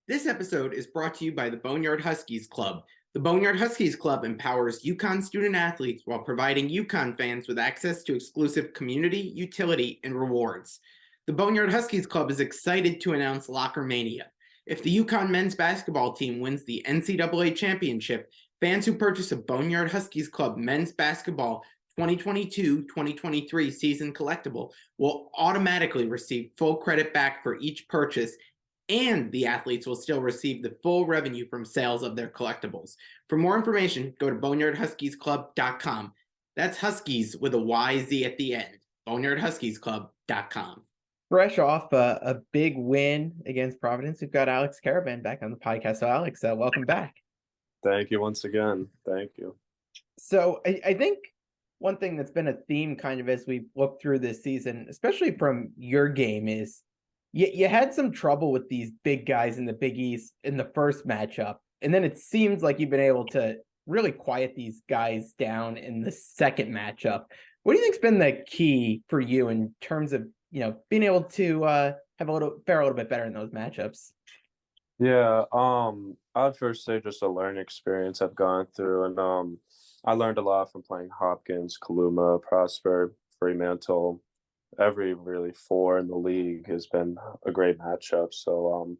This episode is brought to you by the Boneyard Huskies Club. The Boneyard Huskies Club empowers UConn student athletes while providing UConn fans with access to exclusive community, utility, and rewards. The Boneyard Huskies Club is excited to announce Locker Mania. If the UConn men's basketball team wins the NCAA championship, fans who purchase a Boneyard Huskies Club men's basketball 2022-2023 season collectible will automatically receive full credit back for each purchase, and the athletes will still receive the full revenue from sales of their collectibles. For more information, go to boneyardhuskiesclub.com. That's Huskies with a YZ at the end. boneyardhuskiesclub.com. Fresh off a big win against Providence, we've got Alex Karaban back on the podcast. So, Alex, welcome back. Thank you once again. Thank you. So, I think one thing that's been a theme kind of as we've looked through this season, especially from your game, is you had some trouble with these big guys in the Big East in the first matchup. And then it seems like you've been able to really quiet these guys down in the second matchup. What do you think's been the key for you in terms of, being able to fare a little bit better in those matchups? Yeah, I'd first say just a learning experience I've gone through, and I learned a lot from playing Hopkins, Kaluma, Prosper, Fremantle. Every really four in the league has been a great matchup. So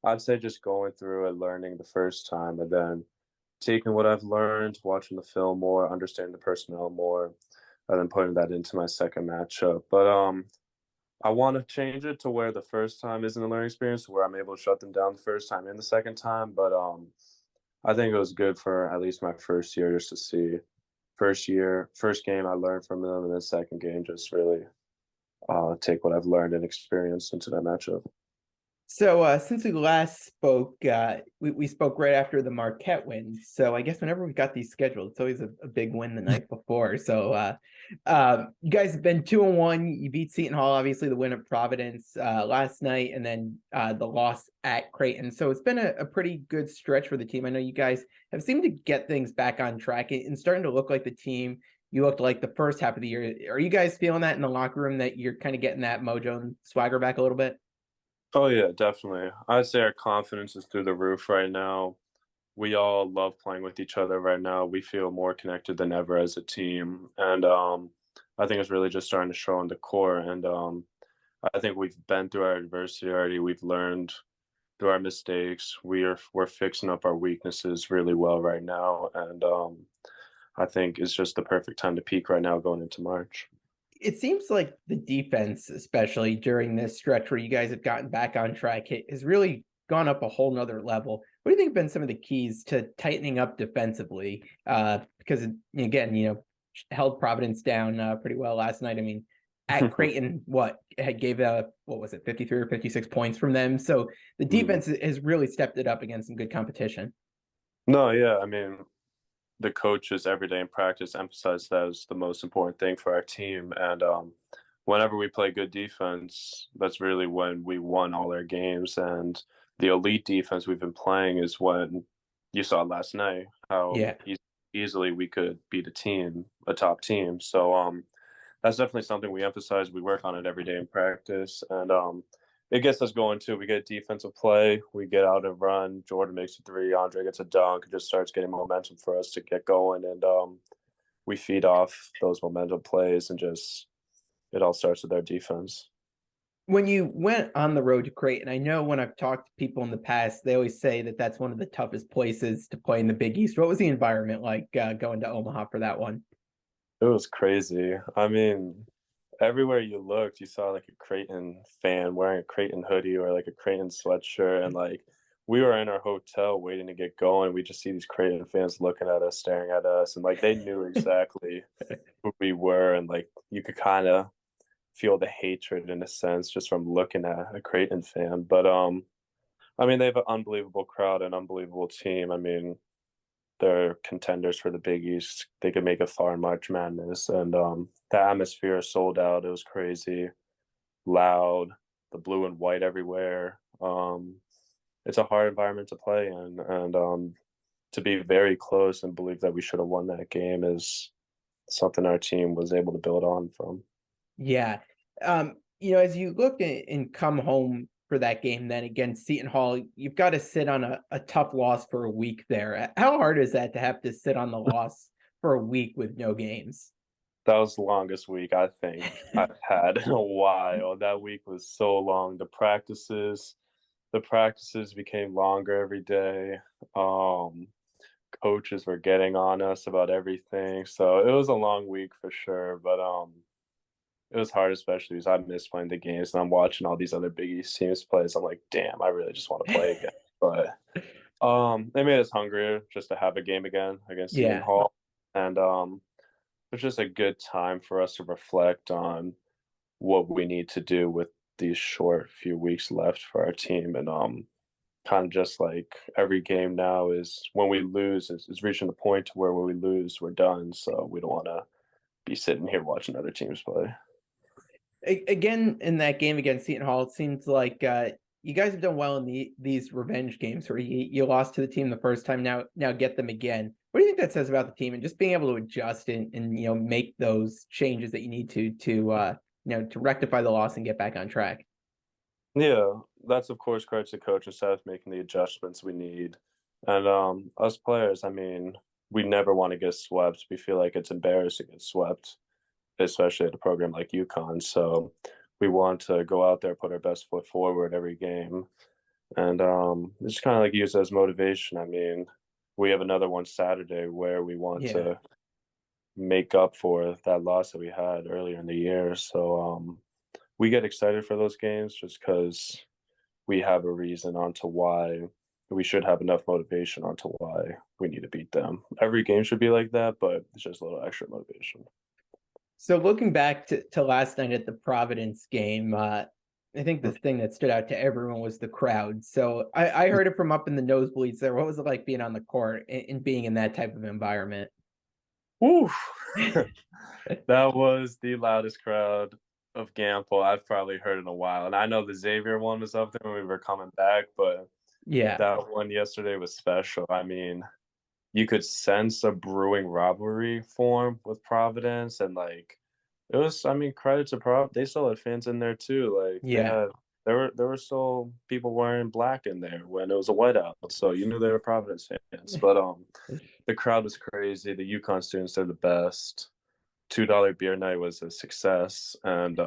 I'd say just going through and learning the first time, and then taking what I've learned, watching the film more, understanding the personnel more, and then putting that into my second matchup. But I want to change it to where the first time isn't a learning experience, where I'm able to shut them down the first time and the second time. But I think it was good for at least my first year just to see first game I learned from them, and then second game just really take what I've learned and experienced into that matchup. So since we last spoke, we spoke right after the Marquette win. So I guess whenever we got these scheduled, it's always a big win the night before. So you guys have been 2-1. You beat Seton Hall, obviously the win at Providence last night, and then the loss at Creighton. So it's been a pretty good stretch for the team. I know you guys have seemed to get things back on track and starting to look like the team you looked like the first half of the year. Are you guys feeling that in the locker room, that you're kind of getting that mojo and swagger back a little bit? Oh, yeah, definitely. I'd say our confidence is through the roof right now. We all love playing with each other right now. We feel more connected than ever as a team. And I think it's really just starting to show on the court. And I think we've been through our adversity already. We've learned through our mistakes. We're fixing up our weaknesses really well right now. And I think it's just the perfect time to peak right now going into March. It seems like the defense, especially during this stretch where you guys have gotten back on track, has really gone up a whole nother level. What do you think have been some of the keys to tightening up defensively? Because again, held Providence down pretty well last night. I mean, at Creighton, gave 53 or 56 points from them. So the defense has really stepped it up against some good competition. No, yeah, I mean, the coaches every day in practice emphasize that as the most important thing for our team. And whenever we play good defense, that's really when we won all our games. And the elite defense we've been playing is when you saw last night how easily we could beat a top team. So that's definitely something we emphasize. We work on it every day in practice. And it gets us going too. We get defensive play. We get out and run. Jordan makes a three. Andre gets a dunk. It just starts getting momentum for us to get going. And we feed off those momentum plays, and just it all starts with our defense. When you went on the road to Creighton, I know when I've talked to people in the past, they always say that that's one of the toughest places to play in the Big East. What was the environment like going to Omaha for that one? It was crazy. I mean, everywhere you looked, you saw like a Creighton fan wearing a Creighton hoodie or like a Creighton sweatshirt. And like we were in our hotel waiting to get going. We just see these Creighton fans looking at us, staring at us. And like they knew exactly who we were. And like you could kind of feel the hatred in a sense just from looking at a Creighton fan. But I mean, they have an unbelievable crowd, an unbelievable team. I mean, they're contenders for the Big East. They could make a far in March Madness. And the atmosphere sold out. It was crazy, loud, the blue and white everywhere. It's a hard environment to play in. And to be very close and believe that we should have won that game is something our team was able to build on from. Yeah. As you look and come home for that game then against Seton Hall. You've got to sit on a tough loss for a week there. How hard is that to have to sit on the loss for a week with no games? That was the longest week I think I've had in a while. That week was so long. The practices became longer every day. Coaches were getting on us about everything. So it was a long week for sure. But it was hard, especially because I miss playing the games and I'm watching all these other Big East teams play. So I'm like, damn, I really just want to play again. But they made us hungrier just to have a game again against Seton Yeah. Hall. And it's just a good time for us to reflect on what we need to do with these short few weeks left for our team. And kind of just like every game now is when we lose, is reaching the point to where when we lose, we're done. So we don't want to be sitting here watching other teams play. Again, in that game against Seton Hall, it seems like you guys have done well in these revenge games where you lost to the team the first time. Now get them again. What do you think that says about the team and just being able to adjust and make those changes that you need to rectify the loss and get back on track? Yeah, that's of course credit to coach and staff making the adjustments we need. And us players, I mean, we never want to get swept. We feel like it's embarrassing to get swept, especially at a program like UConn. So we want to go out there, put our best foot forward every game. And it's kind of like use it as motivation. I mean, we have another one Saturday where we want to make up for that loss that we had earlier in the year. So we get excited for those games just because we have a reason onto why we should have enough motivation onto why we need to beat them. Every game should be like that, but it's just a little extra motivation. So looking back to last night at the Providence game, I think the thing that stood out to everyone was the crowd. So I heard it from up in the nosebleeds there. What was it like being on the court and being in that type of environment? Woo! That was the loudest crowd of Gampel I've probably heard in a while. And I know the Xavier one was up there when we were coming back, but yeah, that one yesterday was special. I mean, you could sense a brewing rivalry form with Providence, and like it was. I mean, credit to they still had fans in there too. Like there were still people wearing black in there when it was a whiteout, so you knew they were Providence fans. But the crowd was crazy. The UConn students are the best. $2 beer night was a success, and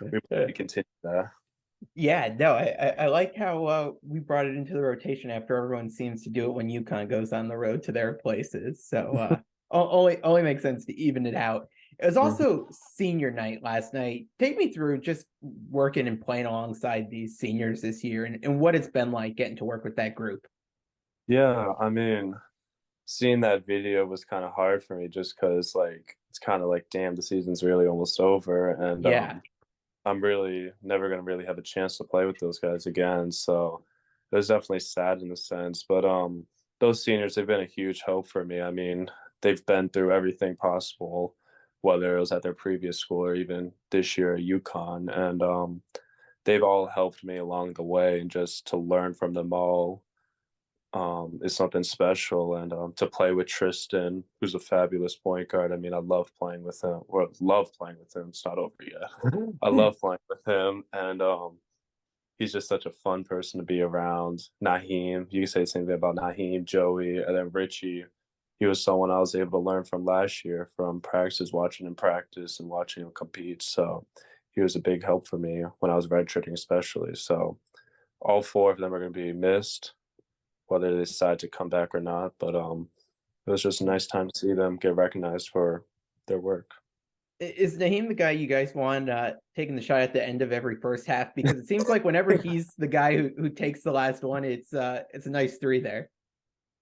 we continue that. Yeah, no, I like how we brought it into the rotation after everyone seems to do it when UConn goes on the road to their places. So only makes sense to even it out. It was also senior night last night. Take me through just working and playing alongside these seniors this year and what it's been like getting to work with that group. Yeah, I mean, seeing that video was kind of hard for me just because like it's kind of like, damn, the season's really almost over, and I'm really never gonna really have a chance to play with those guys again. So it was definitely sad in a sense. But those seniors, they've been a huge help for me. I mean, they've been through everything possible, whether it was at their previous school or even this year at UConn. And they've all helped me along the way, and just to learn from them all is something special. And to play with Tristan, who's a fabulous point guard. I mean, I love playing with him, or love playing with him. It's not over yet. I love playing with him, and he's just such a fun person to be around. Naheem, you can say the same thing about Naheem, Joey, and then Richie. He was someone I was able to learn from last year, from practice, watching him practice and watching him compete. So he was a big help for me when I was redshirting, especially. So all four of them are going to be missed, whether they decide to come back or not. But it was just a nice time to see them get recognized for their work. Is Naheem the guy you guys want taking the shot at the end of every first half? Because it seems like whenever he's the guy who takes the last one, it's a nice three there.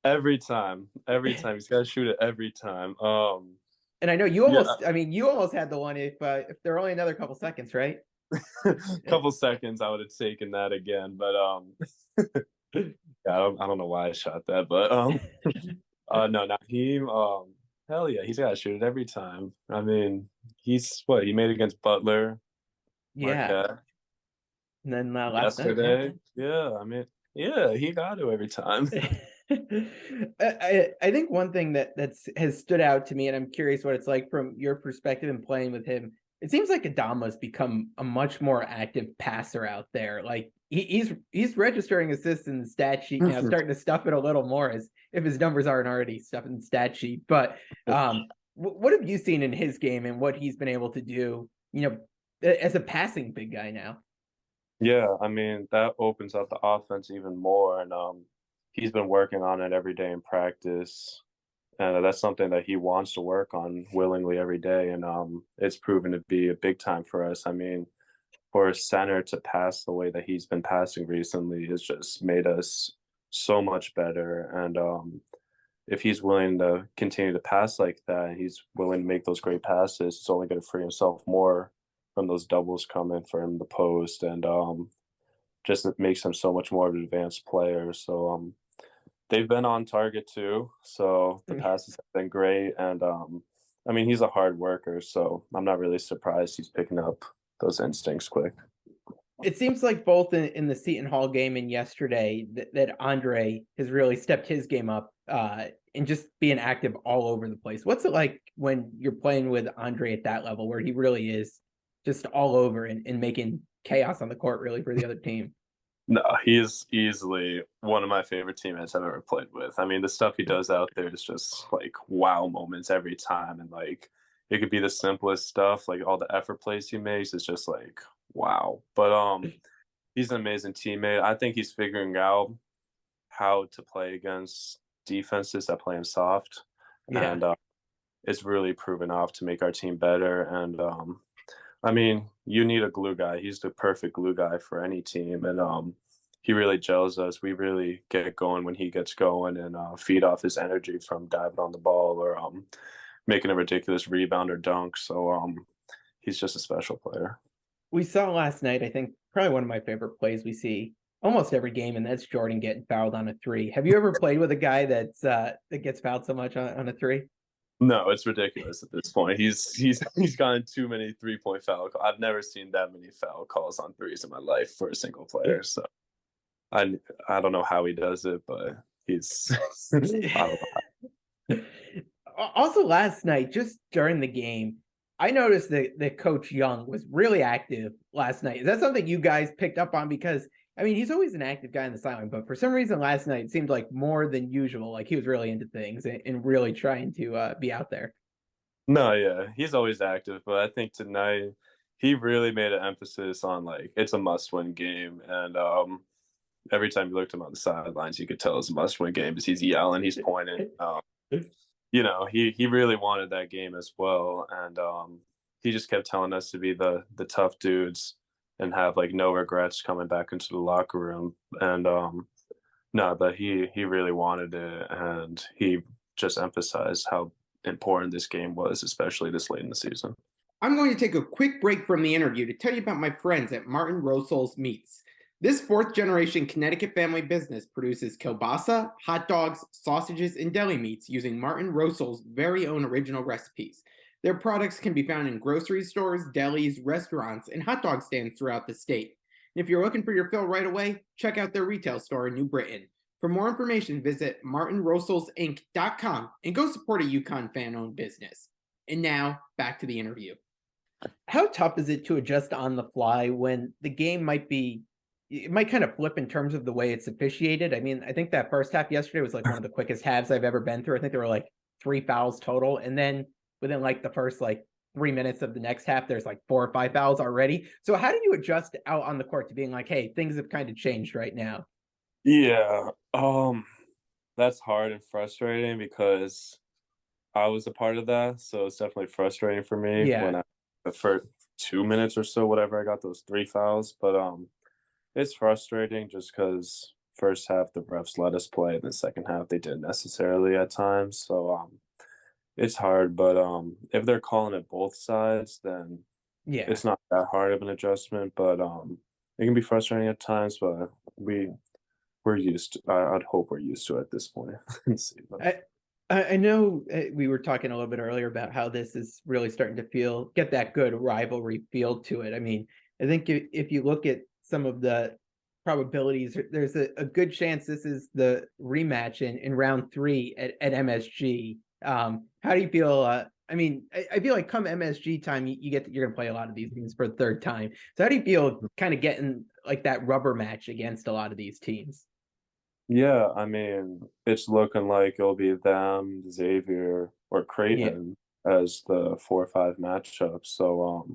Every time he's got to shoot it every time. And I know you almost, I mean, you almost had the one if there were only another couple seconds, right? Couple seconds, I would have taken that again, but yeah, I don't know why I shot that, but no, Naheem, hell yeah, he's got to shoot it every time. I mean, he made against Butler, Marquette, and then yesterday. Yeah, I mean, yeah, he got to every time. I think one thing that has stood out to me, and I'm curious what it's like from your perspective in playing with him. It seems like Adama's become a much more active passer out there. Like he's registering assists in the stat sheet now, starting to stuff it a little more as if his numbers aren't already stuff in the stat sheet. But what have you seen in his game and what he's been able to do, as a passing big guy now? Yeah, I mean, that opens up the offense even more, and he's been working on it every day in practice, and that's something that he wants to work on willingly every day, and it's proven to be a big time for us. I mean, for a center to pass the way that he's been passing recently has just made us so much better, and if he's willing to continue to pass like that, and he's willing to make those great passes, it's only going to free himself more from those doubles coming for him the post, and just it makes him so much more of an advanced player. So they've been on target too. So the passes have been great, and I mean, he's a hard worker, so I'm not really surprised he's picking up those instincts quick. It seems like both in the Seton Hall game and yesterday that Andre has really stepped his game up and just being active all over the place. What's it like when you're playing with Andre at that level where he really is just all over and making chaos on the court really for the other team? No, he's easily one of my favorite teammates I've ever played with. I mean, the stuff he does out there is just like wow moments every time. And like, it could be the simplest stuff, like all the effort plays he makes is just like, wow. But he's an amazing teammate. I think he's figuring out how to play against defenses that play him soft. Yeah. And it's really proven off to make our team better. And I mean, you need a glue guy. He's the perfect glue guy for any team, and he really gels us. We really get going when he gets going, and feed off his energy from diving on the ball or making a ridiculous rebound or dunk. So he's just a special player. We saw last night, I think, probably one of my favorite plays we see almost every game, and that's Jordan getting fouled on a three. Have you ever played with a guy that gets fouled so much on a three? No, it's ridiculous at this point. He's gotten too many 3-point foul calls. I've never seen that many foul calls on threes in my life for a single player. So I don't know how he does it, but he's I don't know. Also last night, just during the game, I noticed that Coach Young was really active last night. Is that something you guys picked up on? Because I mean, he's always an active guy on the sideline, but for some reason last night it seemed like more than usual. Like he was really into things and really trying to be out there. No, yeah, he's always active, but I think tonight he really made an emphasis on like it's a must-win game, and every time you looked him on the sidelines, you could tell it's a must-win game because he's yelling, he's pointing. He really wanted that game as well, and he just kept telling us to be the tough dudes and have like no regrets coming back into the locker room. And no, but he really wanted it, and he just emphasized how important this game was, especially this late in the season. I'm going to take a quick break from the interview to tell you about my friends at Martin Rosol's Meats. This fourth-generation Connecticut family business produces kielbasa, hot dogs, sausages, and deli meats using Martin Rosol's very own original recipes. Their products can be found in grocery stores, delis, restaurants, and hot dog stands throughout the state. And if you're looking for your fill right away, check out their retail store in New Britain. For more information, visit martinrosolsinc.com and go support a UConn fan-owned business. And now, back to the interview. How tough is it to adjust on the fly when the game might kind of flip in terms of the way it's officiated? I mean, I think that first half yesterday was like one of the quickest halves I've ever been through. I think there were like 3 fouls total. And then within like the first like 3 minutes of the next half, there's like 4 or 5 fouls already. So how do you adjust out on the court to being like, hey, things have kind of changed right now? Yeah, that's hard and frustrating because I was a part of that, so it's definitely frustrating for me when the first 2 minutes or so, whatever, I got those 3 fouls. But it's frustrating just because first half the refs let us play, and the second half they didn't necessarily at times. So it's hard, but if they're calling it both sides, then it's not that hard of an adjustment. But it can be frustrating at times, but we're used to, I'd hope we're used to it at this point. I know we were talking a little bit earlier about how this is really starting to get that good rivalry feel to it. I mean, I think if you look at some of the probabilities, there's a good chance this is the rematch in round 3 at MSG. How do you feel I mean, I feel like come MSG time, you're gonna play a lot of these teams for the third time. So how do you feel kind of getting like that rubber match against a lot of these teams? Yeah, I mean, it's looking like it'll be them, Xavier, or Yeah, Creighton as the 4 or 5 matchups. So,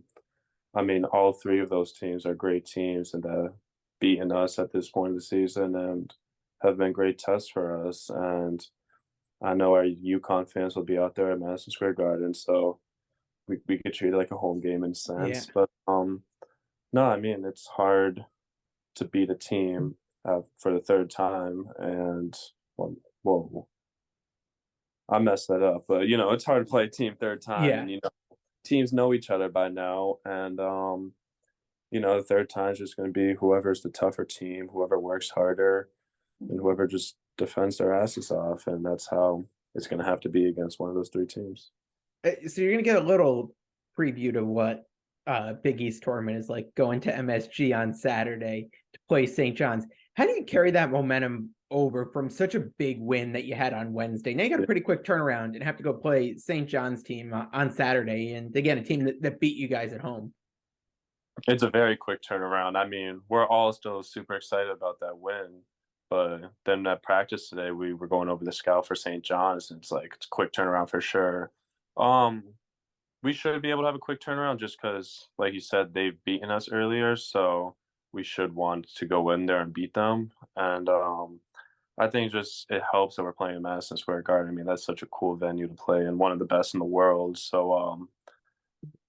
I mean, all three of those teams are great teams and beaten us at this point of the season and have been great tests for us. And I know our UConn fans will be out there at Madison Square Garden, so we could treat it like a home game in a yeah. sense. But no, I mean, it's hard to beat a team for the third time. And, well, whoa, I messed that up. But, it's hard to play a team third time. Yeah. And, teams know each other by now. And, the third time is just going to be whoever's the tougher team, whoever works harder, and whoever just defends their asses off. And that's how it's going to have to be against one of those three teams. So you're gonna get a little preview to what Big East tournament is like, going to MSG on Saturday to play St. John's. How do you carry that momentum over from such a big win that you had on Wednesday? Now you got a pretty quick turnaround and have to go play St. John's team on Saturday, and again a team that beat you guys at home. It's a very quick turnaround. I mean, we're all still super excited about that win. But then at practice today, we were going over the scout for St. John's, and it's a quick turnaround for sure. We should be able to have a quick turnaround just because, like you said, they've beaten us earlier, so we should want to go in there and beat them. And I think just it helps that we're playing in Madison Square Garden. I mean, that's such a cool venue to play and one of the best in the world. So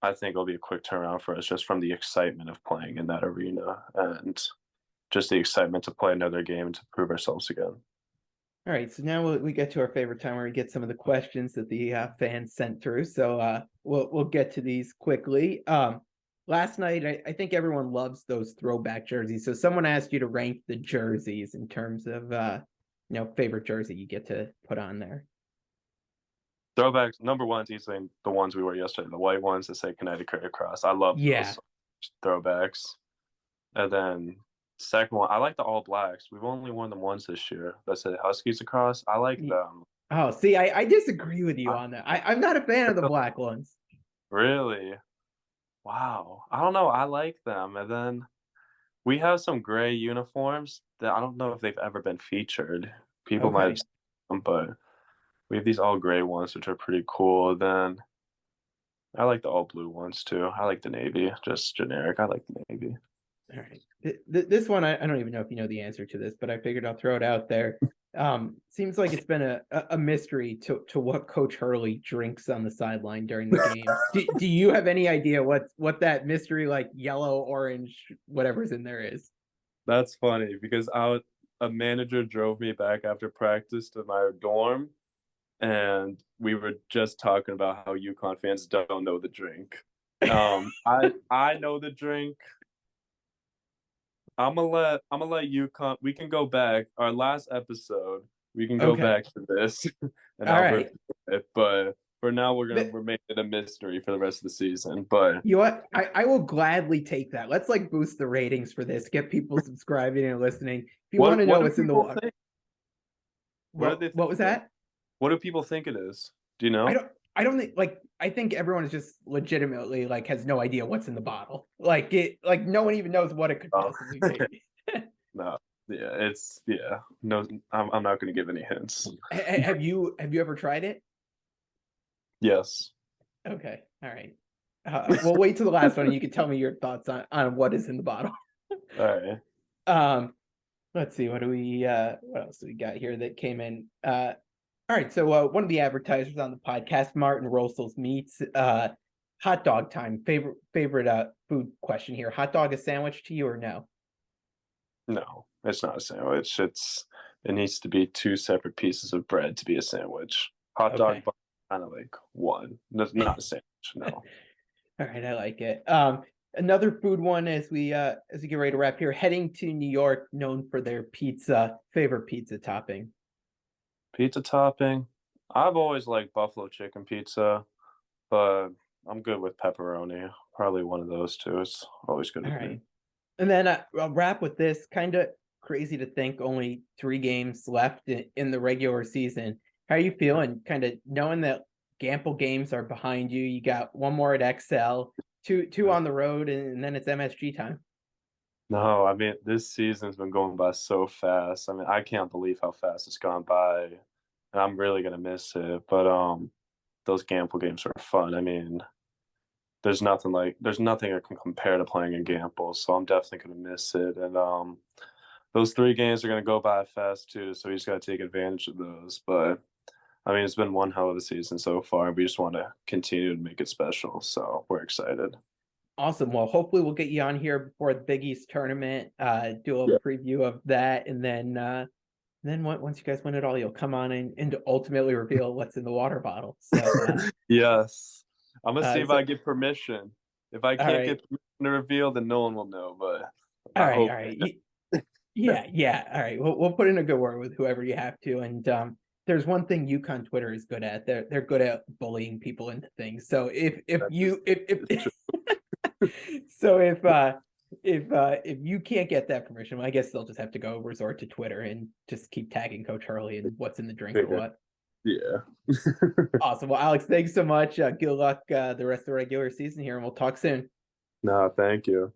I think it'll be a quick turnaround for us just from the excitement of playing in that arena and just the excitement to play another game and to prove ourselves again. All right, so now we get to our favorite time where we get some of the questions that the fans sent through. So we'll get to these quickly. Last night, I think everyone loves those throwback jerseys. So someone asked you to rank the jerseys in terms of favorite jersey you get to put on there. Throwbacks, number one's easily the ones we wore yesterday, the white ones that say Connecticut across. I love those throwbacks. And then second one, I like the all blacks. We've only worn them once this year. That said Huskies across. I like them. Oh, see, I disagree with you on that. I'm not a fan of the black ones. Really? Wow. I don't know. I like them. And then we have some gray uniforms that I don't know if they've ever been featured. People might have seen them, but we have these all gray ones, which are pretty cool. Then I like the all blue ones too. I like the navy, just generic. I like the navy. All right. This one, I don't even know if you know the answer to this, but I figured I'll throw it out there. Seems like it's been a mystery to what Coach Hurley drinks on the sideline during the games. Do you have any idea what that mystery, like yellow, orange, whatever's in there is? That's funny because a manager drove me back after practice to my dorm, and we were just talking about how UConn fans don't know the drink. I know the drink. I'm gonna let UConn. We can go back our last episode. We can go back to this, and all I'll right. it. But for now, we're making it a mystery for the rest of the season. But you know what? I will gladly take that. Let's boost the ratings for this. Get people subscribing and listening. If you want to know what's in the water. What was that? What do people think it is? Do you know? I don't think I think everyone is just legitimately has no idea what's in the bottle. No one even knows what it could possibly be. No. No, I'm not going to give any hints. Have you ever tried it? Yes. Okay. All right. We'll wait till the last one and you can tell me your thoughts on what is in the bottle. All right. Let's see, what else do we got here that came in? All right, so one of the advertisers on the podcast, Martin Rosel's Meats, hot dog time. Favorite food question here. Hot dog a sandwich to you or no? No, it's not a sandwich. It needs to be 2 separate pieces of bread to be a sandwich. Hot dog, kind of like one. That's not a sandwich. No. All right, I like it. Another food one as we get ready to wrap here. Heading to New York, known for their pizza. Favorite pizza topping? Pizza topping. I've always liked buffalo chicken pizza, but I'm good with pepperoni. Probably one of those two. It's always good with me. And then I'll wrap with this. Kind of crazy to think only 3 games left in the regular season. How are you feeling? Kind of knowing that Gampel games are behind you. You got one more at XL, two on the road, and then it's MSG time. No, I mean, this season's been going by so fast. I mean, I can't believe how fast it's gone by, and I'm really gonna miss it. But those Gampel games are fun. I mean, there's nothing that can compare to playing in Gampel, so I'm definitely gonna miss it. And those 3 games are gonna go by fast too, so we just gotta take advantage of those. But I mean, it's been one hell of a season so far. We just want to continue to make it special, so we're excited. Awesome. Well, hopefully we'll get you on here before the Big East tournament, do a preview of that, and then once you guys win it all, you'll come on and ultimately reveal what's in the water bottle. So Yes, I'm gonna see if so- I get permission. If I can't get permission to reveal, then no one will know. But all I right, hope. all right. Yeah. All right. We'll put in a good word with whoever you have to. And there's one thing UConn Twitter is good at. They're good at bullying people into things. So if you can't get that permission, well, I guess they'll just have to go resort to Twitter and just keep tagging Coach Hurley and what's in the drink or what. Yeah. Awesome. Well, Alex, thanks so much. Good luck the rest of the regular season here, and we'll talk soon. No, thank you.